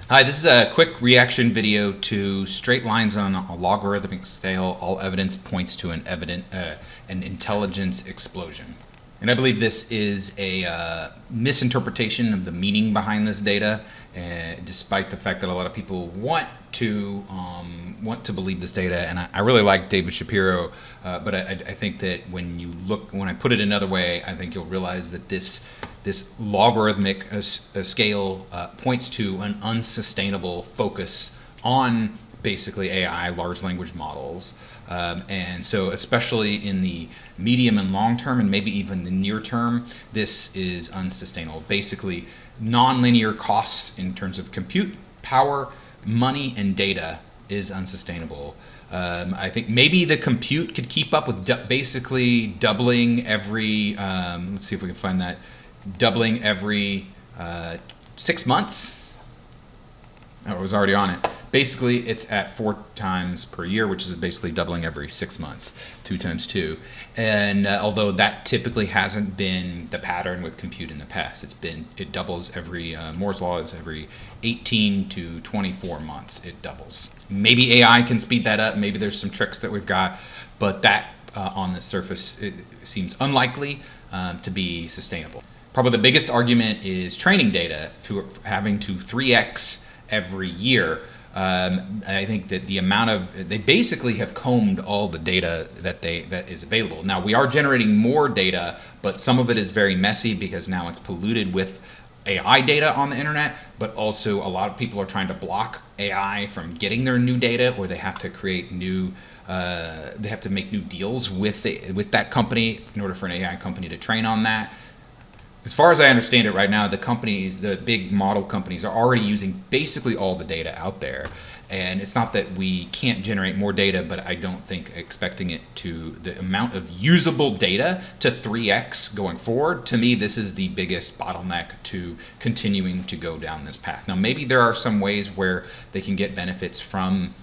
Hi, this is a quick reaction video to straight lines on a logarithmic scale. All evidence points to an intelligence explosion. And I believe this is a misinterpretation of the meaning behind this data, despite the fact that a lot of people want to believe this data. And I really like David Shapiro, but I think that when I put it another way, I think you'll realize that this logarithmic scale points to an unsustainable focus on basically AI, large language models. And so especially in the medium and long term, and maybe even the near term, this is unsustainable. Basically, nonlinear costs in terms of compute, power, money, and data is unsustainable. I think maybe the compute could keep up with basically doubling every, let's see if we can find that, doubling every 6 months. Oh, it was already on it. Basically, it's at 4 times per year, which is basically doubling every 6 months, 2 times 2. And although that typically hasn't been the pattern with compute in the past, it doubles every, Moore's law is every 18 to 24 months it doubles. Maybe AI can speed that up. Maybe there's some tricks that we've got, but that on the surface, it seems unlikely to be sustainable. Probably the biggest argument is training data, having to 3x every year. I think that they basically have combed all the data that is available. Now we are generating more data, but some of it is very messy because now it's polluted with AI data on the internet, but also a lot of people are trying to block AI from getting their new data, or they have to create new they have to make new deals with that company in order for an AI company to train on that. As far as I understand it right now, the big model companies are already using basically all the data out there. And it's not that we can't generate more data, but I don't think expecting the amount of usable data to 3x going forward. To me, this is the biggest bottleneck to continuing to go down this path. Now, maybe there are some ways where they can get benefits from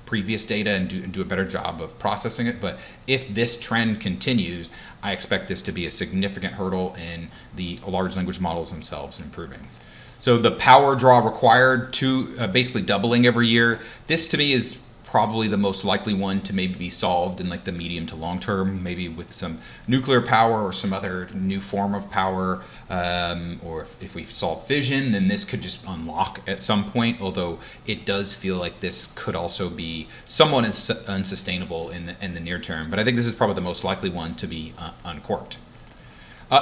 previous data and do a better job of processing it. But if this trend continues, I expect this to be a significant hurdle in the large language models themselves improving. So the power draw required to basically doubling every year, this to me is probably the most likely one to maybe be solved in like the medium to long term, maybe with some nuclear power or some other new form of power, or if we solve fission, then this could just unlock at some point, although it does feel like this could also be somewhat unsustainable in the near term. But I think this is probably the most likely one to be uncorked.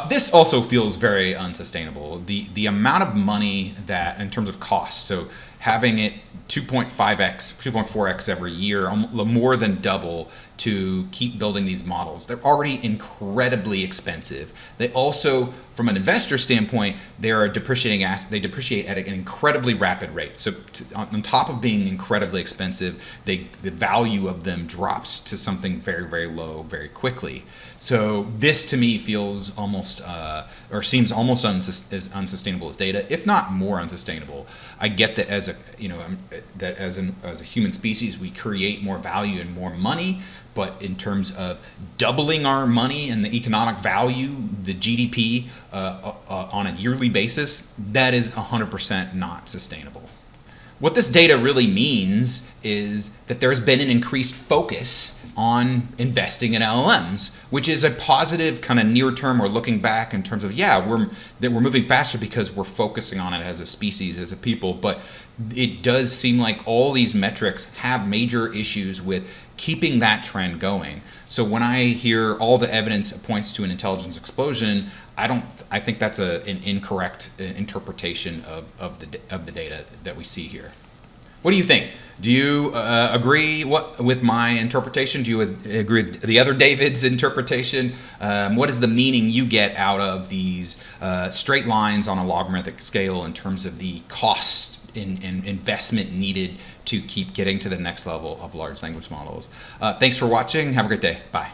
This also feels very unsustainable. The amount of money that, in terms of cost, so having it 2.5x, 2.4x every year, more than double to keep building these models. They're already incredibly expensive. They also, from an investor standpoint, they are depreciating assets. They depreciate at an incredibly rapid rate. So on top of being incredibly expensive, the value of them drops to something very, very low very quickly. So this to me feels almost, or seems almost as unsustainable as data, if not more unsustainable. I get that as a human species, we create more value and more money, but in terms of doubling our money and the economic value, the GDP on a yearly basis, that is 100% not sustainable. What this data really means is that there's been an increased focus on investing in LLMs, which is a positive kind of near term or looking back in terms of, yeah, we're moving faster because we're focusing on it as a species, as a people. But it does seem like all these metrics have major issues with keeping that trend going. So when I hear all the evidence points to an intelligence explosion, I think that's an incorrect interpretation of the data that we see here. What do you think? Do you agree with my interpretation? Do you agree with the other David's interpretation? What is the meaning you get out of these straight lines on a logarithmic scale in terms of the cost and investment needed to keep getting to the next level of large language models? Thanks for watching. Have a great day. Bye.